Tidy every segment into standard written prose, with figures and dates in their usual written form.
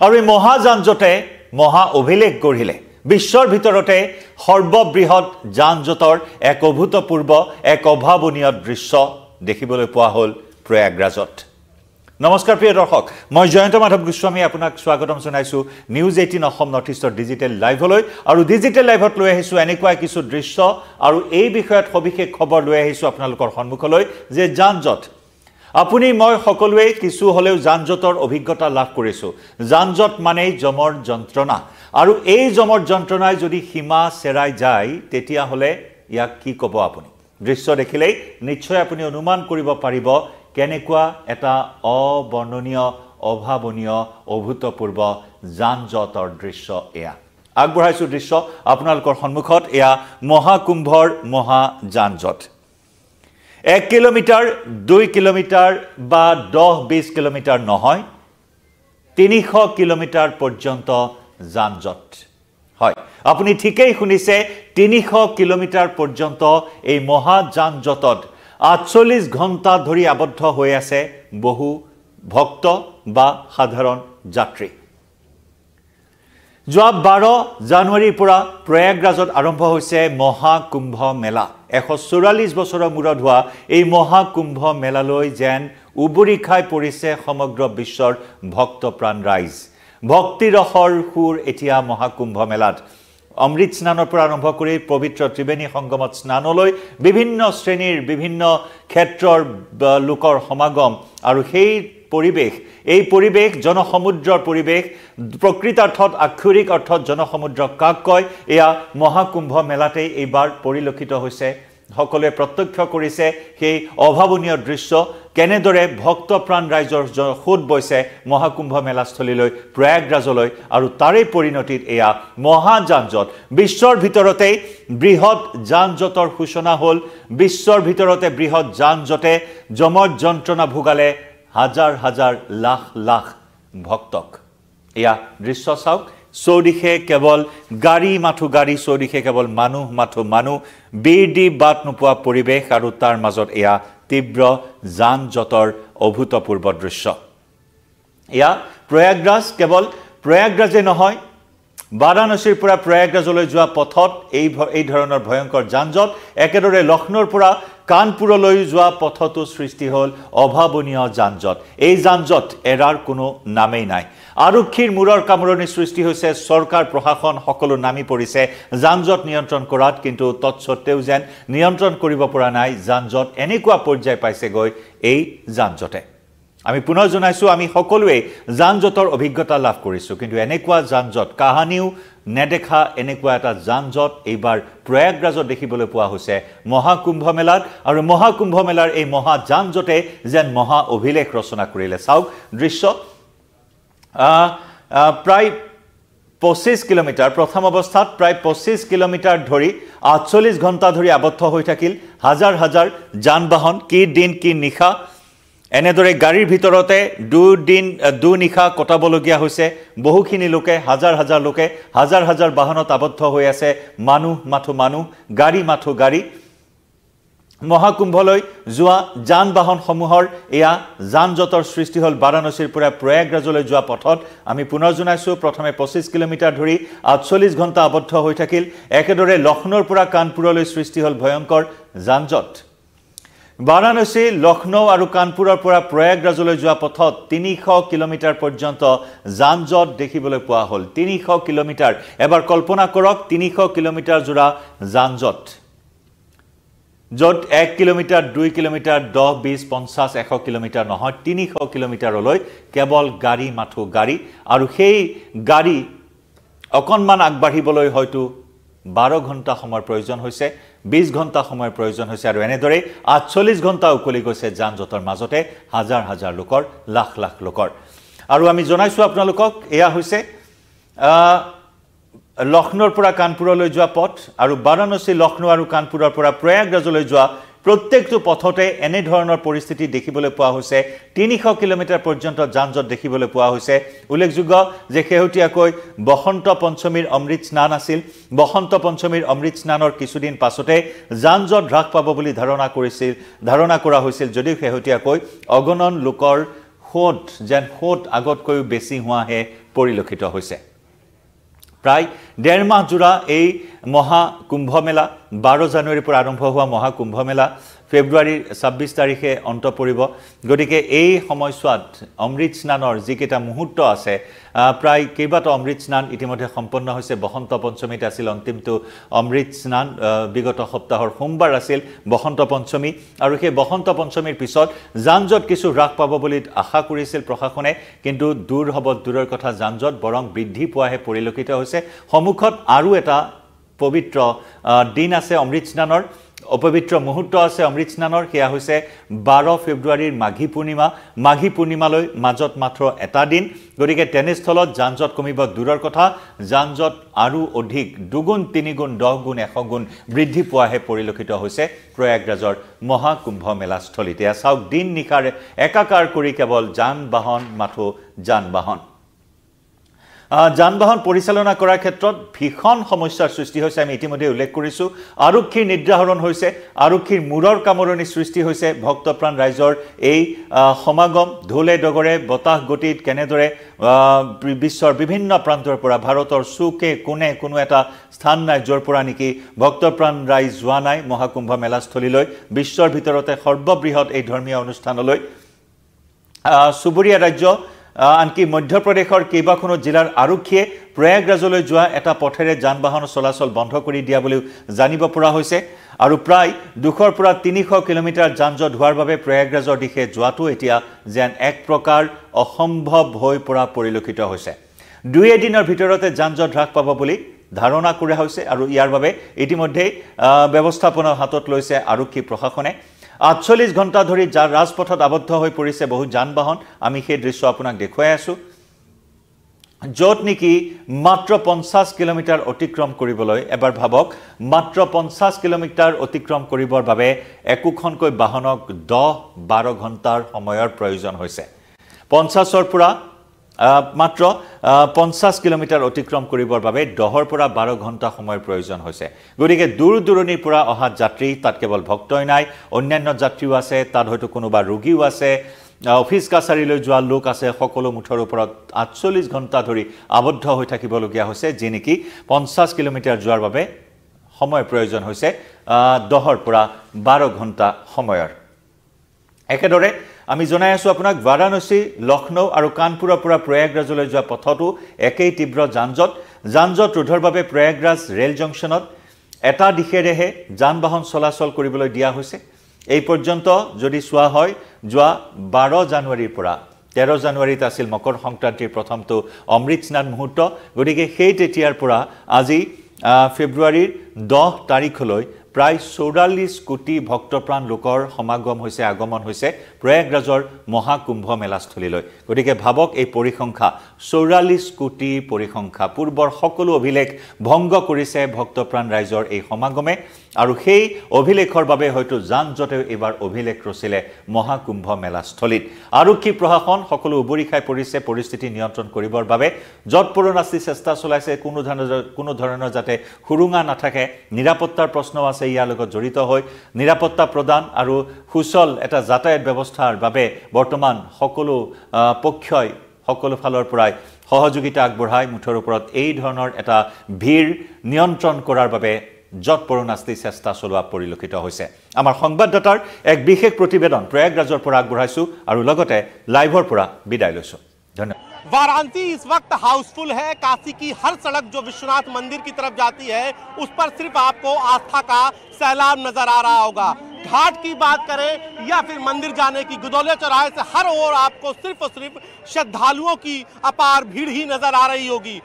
আৰু এই মহাযানজটে মহা অভিলেখ গঢ়িলে বিশ্বৰ ভিতৰতে সৰ্ববৃহৎ যানজটৰ এক অভূতপূৰ্ব এক অভাৱনীয় দৃশ্য দেখিবলৈ পোৱা হ'ল প্ৰয়াগৰাজত নমস্কাৰ প্ৰিয় দৰ্শক মই জয়ন্ত মাধৱ গোস্বামী আপোনাক স্বাগতম জনাইছো নিউজ 18 অসম নৰ্থ ইষ্টৰ ডিজিটেল লাইভলৈ আৰু ডিজিটেল লাইভত লৈ আহিছো এনেকুৱা কিছু দৃশ্য আৰু এই বিষয়ত সবিশেষ খবৰ লৈ আহিছো আপোনালোকৰ সন্মুখলৈ যে যানজট আপুনি মই সকলোৱে কিছু হলেও যানজটৰ অভিজ্ঞতা লাভ কৰিছো যানজট মানে জমৰ যন্ত্ৰণা আৰু এই জমৰ যন্ত্ৰণাই যদি সীমা চেৰাই যায় তেতিয়া হলে ইয়াক কি ক'ব আপুনি দৃশ্য দেখিলেই নিশ্চয় আপুনি অনুমান কৰিব পাৰিব কেনেকুৱা এটা অবৰ্ণনীয় অভাৱনীয় অভূতপূৰ্ব যানজটৰ দৃশ্য এয়া আগবঢ়াইছো দৃশ্য আপোনালোকৰ সন্মুখত এয়া মহাকুম্ভৰ মহা যানজট 1 কিলোমিটাৰ 2 কিলোমিটাৰ বা 10-20 কিলোমিটাৰ নহয় 300 কিলোমিটাৰ পৰ্যন্ত যানজট হয় আপুনি ঠিকই শুনিছে 300 কিলোমিটাৰ পৰ্যন্ত এই মহা যানজটত 48 ঘণ্টা ধৰি আবদ্ধ হৈ আছে বহু ভক্ত বা সাধাৰণ যাত্ৰী যোৱা 12 জানুৱাৰীৰ পৰা প্ৰয়াগৰাজত আৰম্ভ হৈছে মহাকুম্ভ মেলা 144 বছৰৰ মূৰত হোৱা এই মহাকুম্ভ মেলালৈ যেন উবুৰি খাই পৰিছে সমগ্ৰ বিশ্বৰ ভক্তপ্ৰাণ ৰাইজ ভক্তিৰসৰ সুৰ এতিয়া মহাকুম্ভ মেলাত অমৃত স্নানৰ পৰা আৰম্ভ কৰি পবিত্ৰ ত্ৰিবেণী সংগমত স্নানলৈ বিভিন্ন শ্ৰেণীৰ বিভিন্ন ক্ষেত্ৰৰ লোকৰ সমাগম আৰু সেই পৰিবেশ জনসমুদ্ৰৰ পৰিবেশ প্ৰকৃতাৰ্থত আক্ষৰিক অৰ্থত জনসমুদ্ৰ কাক কয় এয়া মহাকুম্ভ মেলাতেই এইবাৰ পৰিলক্ষিত হৈছে সকলোৱে প্ৰত্যক্ষ কৰিছে সেই অভাৱনীয় দৃশ্য কেনেদৰে ভক্তপ্ৰাণ ৰাইজৰ খুদ বৈছে মহাকুম্ভ মেলাস্থলীলৈ প্ৰয়াগৰাজলৈ আৰু তাৰে পৰিণতিত এয়া মহাযানজট বিশ্বৰ ভিতৰতে বৃহৎ যানজটৰ সূচনা হ'ল বিশ্বৰ ভিতৰতে বৃহৎ যানজটে জমৰ যন্ত্ৰণা ভোগালে হাজাৰ হাজাৰ লাখ লাখ ভক্তক এয়া দৃশ্য চাওক চৌদিশে কেৱল গাড়ী মাথো গাড়ী চৌদিশে কেৱল মানুহ মাথো মানুহ বিৰদি বাট নোপোৱা পৰিবেশ আৰু তাৰ মাজত এয়া তীব্ৰ যানজটৰ অভূতপূৰ্ব দৃশ্য এয়া প্ৰয়াগৰাজ কেৱল প্ৰয়াগৰাজে নহয় বাৰাণসীৰ পৰা প্ৰয়াগৰাজলৈ যোৱা পথত এই ধৰণৰ ভয়ংকৰ যানজট একেদৰে লক্ষ্ণৌৰ পৰা কানপুৰলৈ যোৱা পথতো সৃষ্টি হ'ল অভাৱনীয় যানজট এই যানজট এৰাৰ কোনো নামেই নাই আৰক্ষীৰ মূৰৰ কামৰণি সৃষ্টি হৈছে চৰকাৰ প্ৰশাসন সকলো নামি পৰিছে যানজট নিয়ন্ত্ৰণ কৰাত কিন্তু তৎসত্ত্বেও যেন নিয়ন্ত্ৰণ কৰিব পৰা নাই যানজট এনেকুৱা পৰ্যায় পাইছে গৈ এই যানজটে আমি পুনৰ জনাইছো আমি সকলোৱে যানজটৰ অভিজ্ঞতা লাভ কৰিছো কিন্তু এনেকুৱা যানজট কাহানিও নেদেখা এনেকুৱা এটা যানজট এইবাৰ প্ৰয়াগৰাজত দেখিবলৈ পোৱা হৈছে মহাকুম্ভ মেলাত আৰু মহাকুম্ভ মেলাৰ এই মহা যানজটে যেন মহা অভিলেখ ৰচনা কৰিলে চাওক দৃশ্য প্ৰায় 25 কিলোমিটাৰ প্ৰথম অৱস্থাত প্ৰায় 25 কিলোমিটাৰ ধৰি 48 ঘণ্টা ধৰি আবদ্ধ হৈ থাকিল হাজাৰ হাজাৰ যান বাহন কি দিন কি নিশা এনেদৰে গাড়ীৰ ভিতৰতে দুনিশা কটাবলগীয়া হৈছে বহুখিনি লোকে হাজাৰ হাজাৰ লোকে হাজাৰ হাজাৰ বাহনত আবদ্ধ হৈ আছে মানুহ মাথো মানুহ গাড়ী মাথো গাড়ী মহাকুম্ভলৈ যোৱা যান বাহন সমূহৰ এয়া যানজটৰ সৃষ্টি হ'ল বাৰাণসীৰ পৰা প্ৰয়াগৰাজলৈ যোৱা পথত আমি পুনৰ জনাইছো প্ৰথমে 25 কিলোমিটাৰ ধৰি 48 ঘণ্টা আবদ্ধ হৈ থাকিল একেদৰে লক্ষ্ণৌৰ পৰা কানপুৰলৈ সৃষ্টি হ'ল ভয়ংকৰ যানজট বাৰাণসী লক্ষ্ণৌ আৰু কানপুৰৰ পৰা প্ৰয়াগৰাজলৈ যোৱা পথত 300 কিলোমিটাৰ পৰ্যন্ত যানজট দেখিবলৈ পোৱা হ'ল 300 কিলোমিটাৰ এবাৰ কল্পনা কৰক 300 কিলোমিটাৰ জোৰা যানজট য'ত 1 কিলোমিটাৰ 2 কিলোমিটাৰ 10 20 50 100 কিলোমিটাৰ নহয় 300 কিলোমিটাৰলৈ কেৱল গাড়ী মাথো গাড়ী আৰু সেই গাড়ী অকণমান আগবাঢ়িবলৈ হয়তো 12 ঘণ্টা সময়ৰ প্ৰয়োজন হৈছে 20 ঘণ্টা সময়ৰ প্ৰয়োজন হৈছে আৰু এনেদৰে 48 ঘণ্টা উকলি গৈছে যানজটৰ মাজতে হাজাৰ হাজাৰ লোকৰ লাখ লাখ লোকৰ আৰু আমি জনাইছো আপোনালোকক এয়া হৈছে লক্ষ্ণৌৰ পৰা কানপুৰলৈ যোৱা পথ আৰু বাৰাণসী লক্ষ্ণৌ আৰু কানপুৰৰ পৰা প্ৰয়াগৰাজলৈ যোৱা প্ৰত্যেকটো পথতে এনে ধৰণৰ পৰিস্থিতি দেখিবলৈ পোৱা হৈছে 300 কিলোমিটাৰ পৰ্যন্ত যানজট দেখিবলৈ পোৱা হৈছে উল্লেখযোগ্য যে শেহতীয়াকৈ বসন্ত পঞ্চমীৰ অমৃত স্নান আছিল বসন্ত পঞ্চমীৰ অমৃত স্নানৰ কিছুদিন পাছতে যানজট হ্ৰাস পাব বুলি ধাৰণা কৰা হৈছিল যদিও শেহতীয়াকৈ অগণন লোকৰ সোঁত আগতকৈও বেছি হোৱাহে পৰিলক্ষিত হৈছে। প্ৰায় 1.5 মাহ জোৰা এই মহাকুম্ভমেলা 12 জানুৱাৰীৰ পৰা আৰম্ভ হোৱা মহাকুম্ভমেলা ফেব্ৰুৱাৰীৰ 26 তাৰিখে অন্ত পৰিব। গতিকে এই সময়ছোৱাত অমৃত স্নানৰ যিকেইটা মুহূৰ্ত আছে, প্ৰায় কেইবাটাও অমৃত স্নান ইতিমধ্যে সম্পন্ন হৈছে। বসন্ত পঞ্চমীত আছিল অন্তিমটো অমৃত স্নান, বিগত সপ্তাহৰ সোমবাৰ আছিল বসন্ত পঞ্চমী, আৰু সেই বসন্ত পঞ্চমীৰ পিছত যান-জঁট কিছু হ্ৰাস পাব বুলি আশা কৰিছিল প্ৰশাসনে, কিন্তু দূৰ হ'ব দূৰৰ কথা, যান-জঁট বৰং বৃদ্ধি পোৱাহে পৰিলক্ষিত হৈছে। সন্মুখত আৰু এটা পবিত্ৰ দিন আছে অমৃত স্নানৰ, অপবিত্ৰ মুহূৰ্ত আছে অমৃত স্নানৰ, সেয়া হৈছে 12 ফেব্ৰুৱাৰীৰ মাঘী পূৰ্ণিমা। মাঘী পূৰ্ণিমালৈ মাজত মাত্ৰ এটা দিন। গতিকে তেনেস্থলত যান-জঁট কমিব দূৰৰ কথা, যান-জঁট আৰু অধিক 2 গুণ 3 গুণ 10 গুণ 100 গুণ বৃদ্ধি পোৱাহে পৰিলক্ষিত হৈছে প্ৰয়াগৰাজৰ মহাকুম্ভ মেলাস্থলীত। এয়া চাওক, দিন নিশাৰে একাকাৰ কৰি কেৱল যান-বাহন, মাথো যান-বাহন। যান-বাহন পৰিচালনা কৰাৰ ক্ষেত্ৰত ভীষণ সমস্যাৰ সৃষ্টি হৈছে। আমি ইতিমধ্যে উল্লেখ কৰিছোঁ, আৰক্ষীৰ নিদ্ৰাহৰণ হৈছে, আৰক্ষীৰ মূৰৰ কামৰণি সৃষ্টি হৈছে। ভক্তপ্ৰাণ ৰাইজৰ এই সমাগম ঢোলে ডগৰে বতাহ গতিত কেনেদৰে বিশ্বৰ বিভিন্ন প্ৰান্তৰ পৰা, ভাৰতৰ চুকে কোণে কোনো এটা স্থান নাই য'ৰ পৰা নেকি ভক্তপ্ৰাণ ৰাইজ যোৱা নাই মহাকুম্ভ মেলাস্থলীলৈ, বিশ্বৰ ভিতৰতে সৰ্ববৃহৎ এই ধৰ্মীয় অনুষ্ঠানলৈ। চুবুৰীয়া ৰাজ্য আনকি মধ্যপ্ৰদেশৰ কেইবাখনো জিলাৰ আৰক্ষীয়ে প্ৰয়াগৰাজলৈ যোৱা এটা পথেৰে যান-বাহন চলাচল বন্ধ কৰি দিয়া বুলিও জানিব পৰা হৈছে। আৰু প্ৰায় 200 পৰা 300 কিলোমিটাৰ যান-জঁট হোৱাৰ বাবে প্ৰয়াগৰাজৰ দিশে যোৱাটো এতিয়া যেন এক প্ৰকাৰ অসম্ভৱ হৈ পৰা পৰিলক্ষিত হৈছে। 2 দিনৰ ভিতৰতে যান-জঁট হ্ৰাস পাব বুলি ধাৰণা কৰা হৈছে, আৰু ইয়াৰ বাবে ইতিমধ্যেই ব্যৱস্থাপনা হাতত লৈছে আৰক্ষী প্ৰশাসনে। 48 ঘণ্টা ধৰি ৰাজপথত আবদ্ধ হৈ পৰিছে বহু যান-বাহন। আমি সেই দৃশ্য আপোনাক দেখুৱাই আছোঁ, য'ত নেকি মাত্ৰ 50 কিলোমিটাৰ অতিক্ৰম কৰিবলৈ, এবাৰ ভাবক, মাত্ৰ 50 কিলোমিটাৰ অতিক্ৰম কৰিবৰ বাবে একোখনকৈ বাহনক 10-12 ঘণ্টাৰ সময়ৰ প্ৰয়োজন হৈছে। 50ৰ পৰা মাত্ৰ 50 কিলোমিটাৰ অতিক্ৰম কৰিবৰ বাবে 10 পৰা 12 ঘণ্টা সময়ৰ প্ৰয়োজন হৈছে। গতিকে দূৰ দূৰণিৰ পৰা অহা যাত্ৰী, তাত কেৱল ভক্তই নাই, অন্যান্য যাত্ৰীও আছে, তাত হয়তো কোনোবা ৰোগীও আছে, অফিচ কাছাৰীলৈ যোৱা লোক আছে, সকলো মুঠৰ ওপৰত 48 ঘণ্টা ধৰি আবদ্ধ হৈ থাকিবলগীয়া হৈছে, যি নেকি 50 কিলোমিটাৰ যোৱাৰ বাবে সময় প্ৰয়োজন হৈছে 10 পৰা 12 ঘণ্টা সময়ৰ। একেদৰে আমি জনাই আছোঁ আপোনাক, বাৰাণসী, লক্ষ্ণৌ আৰু কানপুৰৰ পৰা প্ৰয়াগৰাজলৈ যোৱা পথতো একেই তীব্ৰ যান-জঁট ৰোধৰ বাবে প্ৰয়াগৰাজ ৰেল জংচনত এটা দিশেৰেহে যান-বাহন চলাচল কৰিবলৈ দিয়া হৈছে। এই পৰ্যন্ত যদি চোৱা হয়, যোৱা 12 জানুৱাৰীৰ পৰা 13 জানুৱাৰীত আছিল মকৰ সংক্ৰান্তিৰ প্ৰথমটো অমৃত স্নান মুহূৰ্ত। গতিকে সেই তেতিয়াৰ পৰা আজি ফেব্ৰুৱাৰীৰ 10 তাৰিখলৈ প্ৰায় 44 কোটি ভক্তপ্ৰাণ লোকৰ সমাগম হৈছে, আগমন হৈছে প্ৰয়াগৰাজৰ মহাকুম্ভ মেলাস্থলীলৈ। গতিকে ভাবক, এই পৰিসংখ্যা 44 কোটি পৰিসংখ্যা, পূৰ্বৰ সকলো অভিলেখ ভংগ কৰিছে ভক্তপ্ৰাণ ৰাইজৰ এই সমাগমে, আৰু সেই অভিলেখৰ বাবে হয়তো যান-জঁটেও এইবাৰ অভিলেখ ৰচিলে মহাকুম্ভ মেলাস্থলীত। আৰক্ষী প্ৰশাসন সকলো উবৰি খাই পৰিছে পৰিস্থিতি নিয়ন্ত্ৰণ কৰিবৰ বাবে, যৎপৰোনাস্তি চেষ্টা চলাইছে, কোনো ধৰণৰ যাতে সুৰুঙা নাথাকে, নিৰাপত্তাৰ প্ৰশ্নও আছে ইয়াৰ লগত জড়িত হৈ। নিৰাপত্তা প্ৰদান আৰু সুচল এটা যাতায়াত ব্যৱস্থাৰ বাবে বৰ্তমান সকলো পক্ষই সকলো ফালৰ পৰাই সহযোগিতা আগবঢ়াই মুঠৰ ওপৰত এই ধৰণৰ এটা ভিৰ নিয়ন্ত্ৰণ কৰাৰ বাবে যৎপৰোনাস্তি চেষ্টা চলোৱা পৰিলক্ষিত হৈছে। আমাৰ সংবাদদাতাৰ এক বিশেষ প্ৰতিবেদন প্ৰয়াগৰাজৰ পৰা আগবঢ়াইছোঁ আৰু লগতে লাইভৰ পৰা বিদায় লৈছোঁ। ধন্যবাদ। वाराणसी इस वक्त हाउसफुल है। काशी की हर सड़क जो विश्वनाथ मंदिर की तरफ जाती है, उस पर सिर्फ आपको आस्था का सैलाब नजर आ रहा होगा। घाट की बात करें या फिर मंदिर जाने की, गुदौलिया चौराहे से हर ओर आपको सिर्फ और सिर्फ श्रद्धालुओं की अपार भीड़ ही नजर आ रही होगी।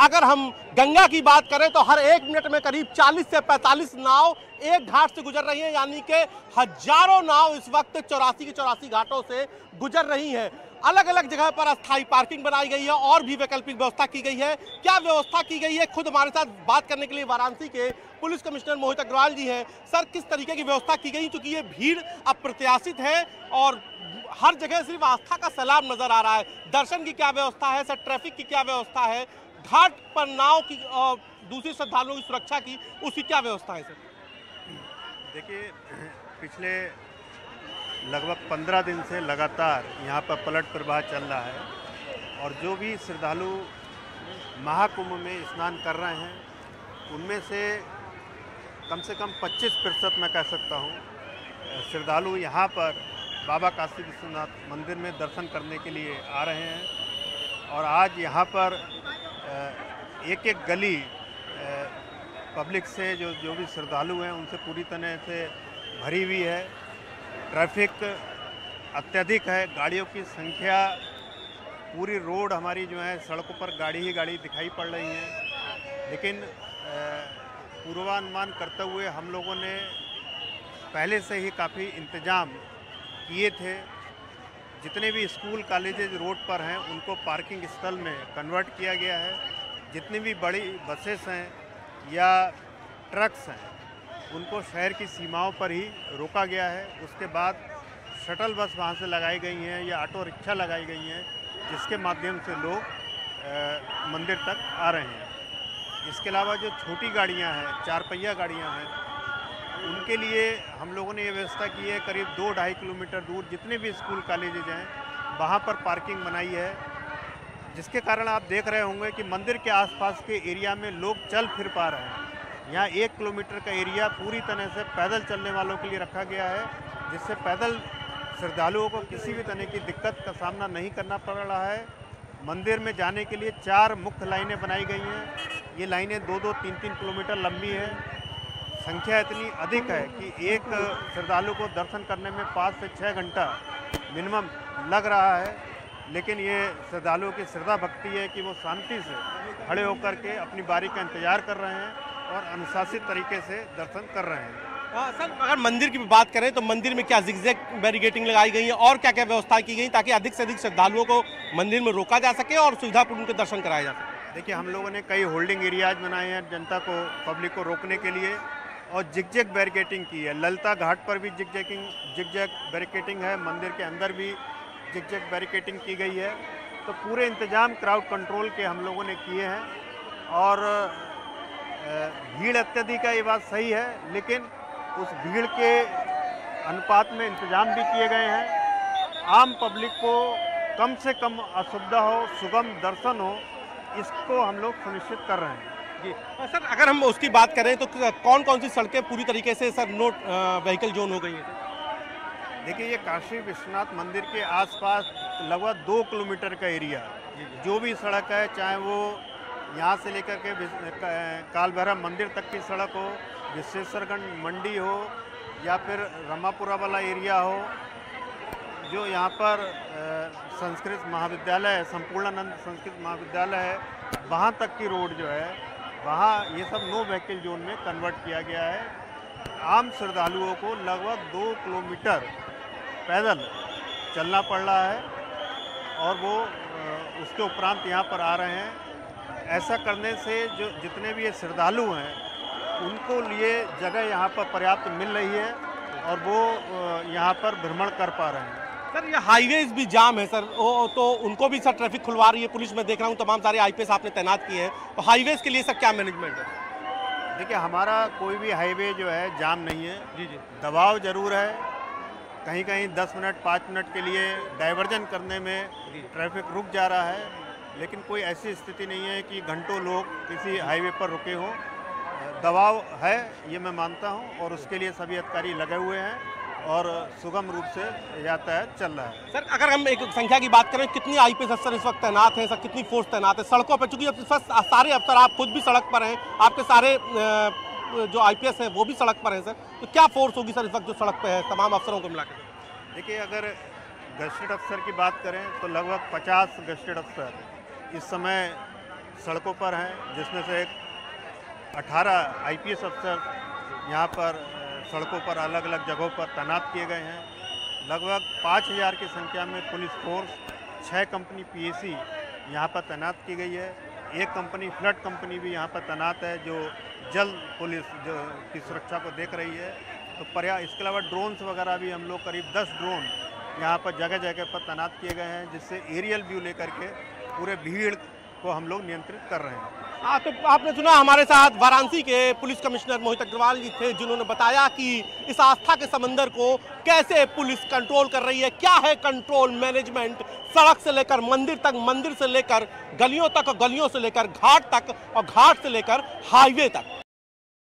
अगर हम गंगा की बात करें तो हर 1 मिनट में करीब 40 से 45 नाव एक घाट से गुजर रही हैं, यानी कि हजारों नाव इस वक्त 84 के 84 घाटों से गुजर रही हैं। अलग अलग जगह पर अस्थायी पार्किंग बनाई गई है और भी वैकल्पिक व्यवस्था की गई है। क्या व्यवस्था की गई है, खुद हमारे साथ बात करने के लिए वाराणसी के पुलिस कमिश्नर मोहित अग्रवाल जी हैं। सर, किस तरीके की व्यवस्था की गई, क्योंकि ये भीड़ अप्रत्याशित है और हर जगह सिर्फ आस्था का सैलाब नजर आ रहा है। दर्शन की क्या व्यवस्था है सर, ट्रैफिक की क्या व्यवस्था है, घाट पर नाव की दूसरी श्रद्धालुओं की सुरक्षा की, उसकी क्या व्यवस्था है सर? देखिए, पिछले लगभग 15 दिन से लगातार यहाँ पर पलट प्रवाह चल रहा है और जो भी श्रद्धालु महाकुंभ में स्नान कर रहे हैं उनमें से कम 25% मैं कह सकता हूँ श्रद्धालु यहाँ पर बाबा काशी विश्वनाथ मंदिर में दर्शन करने के लिए आ रहे हैं। और आज यहाँ पर एक एक गली पब्लिक से जो भी श्रद्धालु हैं उनसे पूरी तरह से भरी हुई है। ट्रैफिक अत्यधिक है, गाड़ियों की संख्या, पूरी रोड हमारी जो है सड़कों पर गाड़ी ही गाड़ी दिखाई पड़ रही है। लेकिन पूर्वानुमान करते हुए हम लोगों ने पहले से ही काफ़ी इंतजाम किए थे। जितने भी स्कूल कॉलेजेज रोड पर हैं उनको पार्किंग स्थल में कन्वर्ट किया गया है। जितनी भी बड़ी बसेस हैं या ट्रक्स हैं उनको शहर की सीमाओं पर ही रोका गया है। उसके बाद शटल बस वहाँ से लगाई गई हैं या ऑटो रिक्शा लगाई गई हैं जिसके माध्यम से लोग मंदिर तक आ रहे हैं। इसके अलावा जो छोटी गाड़ियाँ हैं, 4 पहिया गाड़ियाँ हैं, उनके लिए हम लोगों ने ये व्यवस्था की है करीब 2-2.5 किलोमीटर दूर जितने भी स्कूल कॉलेजेज हैं वहाँ पर पार्किंग बनाई है, जिसके कारण आप देख रहे होंगे कि मंदिर के आसपास के एरिया में लोग चल फिर पा रहे हैं। यहाँ 1 किलोमीटर का एरिया पूरी तरह से पैदल चलने वालों के लिए रखा गया है, जिससे पैदल श्रद्धालुओं को किसी भी तरह की दिक्कत का सामना नहीं करना पड़ रहा है। मंदिर में जाने के लिए 4 मुख्य लाइनें बनाई गई हैं। ये लाइनें 2-2, 3-3 किलोमीटर लंबी है। संख्या इतनी अधिक है कि एक श्रद्धालु को दर्शन करने में 5 से 6 घंटा मिनिमम लग रहा है। लेकिन ये श्रद्धालुओं की श्रद्धा भक्ति है कि वो शांति से खड़े होकर के अपनी बारी का इंतजार कर रहे हैं और अनुशासित तरीके से दर्शन कर रहे हैं। सर, अगर मंदिर की बात करें तो मंदिर में क्या जिगजैग बैरिकेडिंग लगाई गई है और क्या क्या व्यवस्था की गई ताकि अधिक से अधिक श्रद्धालुओं को मंदिर में रोका जा सके और सुविधापूर्ण उनके दर्शन कराए जा सके? देखिए, हम लोगों ने कई होल्डिंग एरियाज बनाए हैं जनता को, पब्लिक को रोकने के लिए, और जिगजैग बैरिकेडिंग की है। ललिता घाट पर भी जिगजैग बैरिकेडिंग है, मंदिर के अंदर भी जिगजैग बैरिकेडिंग की गई है। तो पूरे इंतजाम क्राउड कंट्रोल के हम लोगों ने किए हैं। और भीड़ अत्यधिक है, ये बात सही है, लेकिन उस भीड़ के अनुपात में इंतजाम भी किए गए हैं। आम पब्लिक को कम से कम असुविधा हो, सुगम दर्शन हो, इसको हम लोग सुनिश्चित कर रहे हैं। जी सर, अगर हम उसकी बात करें तो कौन कौन सी सड़कें पूरी तरीके से सर नो व्हीकल जोन हो गई है? देखिए, ये काशी विश्वनाथ मंदिर के आसपास लगभग 2 किलोमीटर का एरिया, जो भी सड़क है, चाहे वो यहाँ से लेकर के काल भैरव मंदिर तक की सड़क हो, विश्वेश्वरगंज मंडी हो, या फिर रमापुरा वाला एरिया हो, जो यहाँ पर संस्कृत महाविद्यालय है, संपूर्णानंद संस्कृत महाविद्यालय है, वहाँ तक की रोड जो है, वहाँ ये सब नो व्हीकल जोन में कन्वर्ट किया गया है। आम श्रद्धालुओं को लगभग 2 किलोमीटर पैदल चलना पड़ रहा है और वो उसके उपरांत यहाँ पर आ रहे हैं। ऐसा करने से जो जितने भी ये श्रद्धालु हैं उनको लिए जगह यहाँ पर पर्याप्त मिल रही है और वो यहाँ पर भ्रमण कर पा रहे हैं। सर, ये हाईवेज भी जाम है सर, तो उनको भी सर ट्रैफिक खुलवा रही है पुलिस। मैं देख रहा हूँ तमाम सारे आईपीएस आपने तैनात किए हैं, तो हाईवेज के लिए सर क्या मैनेजमेंट है? देखिए, हमारा कोई भी हाईवे जो है जाम नहीं है। जी। दबाव जरूर है, कहीं कहीं 10 मिनट 5 मिनट के लिए डाइवर्जन करने में ट्रैफिक रुक जा रहा है, लेकिन कोई ऐसी स्थिति नहीं है कि घंटों लोग किसी हाईवे पर रुके हों। दबाव है, ये मैं मानता हूँ, और उसके लिए सभी अधिकारी लगे हुए हैं और सुगम रूप से यातायात चल रहा है। सर, अगर हम एक संख्या की बात करें, कितनी आईपीएस अफसर इस वक्त तैनात हैं सर, कितनी फोर्स तैनात है सड़कों पर? चूंकि अब इस वक्त सारे अफसर, आप खुद भी सड़क पर हैं, आपके सारे जो आईपीएस है वो भी सड़क पर हैं सर, तो क्या फोर्स होगी सर इस वक्त जो सड़क पर है तमाम अफसरों को मिलाकर? देखिए, अगर गजेटेड अफसर की बात करें तो लगभग 50 गजेटेड अफसर इस समय सड़कों पर हैं, जिसमें से 18 आईपीएस अफसर यहाँ पर सड़कों पर अलग अलग जगहों पर तैनात किए गए हैं। लगभग 5000 की संख्या में पुलिस फोर्स, 6 कंपनी पीएसी यहाँ पर तैनात की गई है। एक कंपनी फ्लड कंपनी भी यहाँ पर तैनात है जो जल पुलिस जो की सुरक्षा को देख रही है। तो इसके अलावा ड्रोन्स वगैरह भी हम लोग करीब 10 ड्रोन यहाँ पर जगह जगह पर तैनात किए गए हैं, जिससे एरियल व्यू लेकर के पूरे भीड़ को हम लोग नियंत्रित कर रहे हैं। तो आपने सुना हमारे साथ वाराणसी के पुलिस कमिश्नर मोहित अग्रवाल जी थे, जिन्होंने बताया कि इस आस्था के समंदर को कैसे पुलिस कंट्रोल कर रही है, क्या है कंट्रोल मैनेजमेंट, सड़क से लेकर मंदिर तक, मंदिर से लेकर गलियों तक, और गलियों से लेकर घाट तक, और घाट से लेकर हाईवे तक।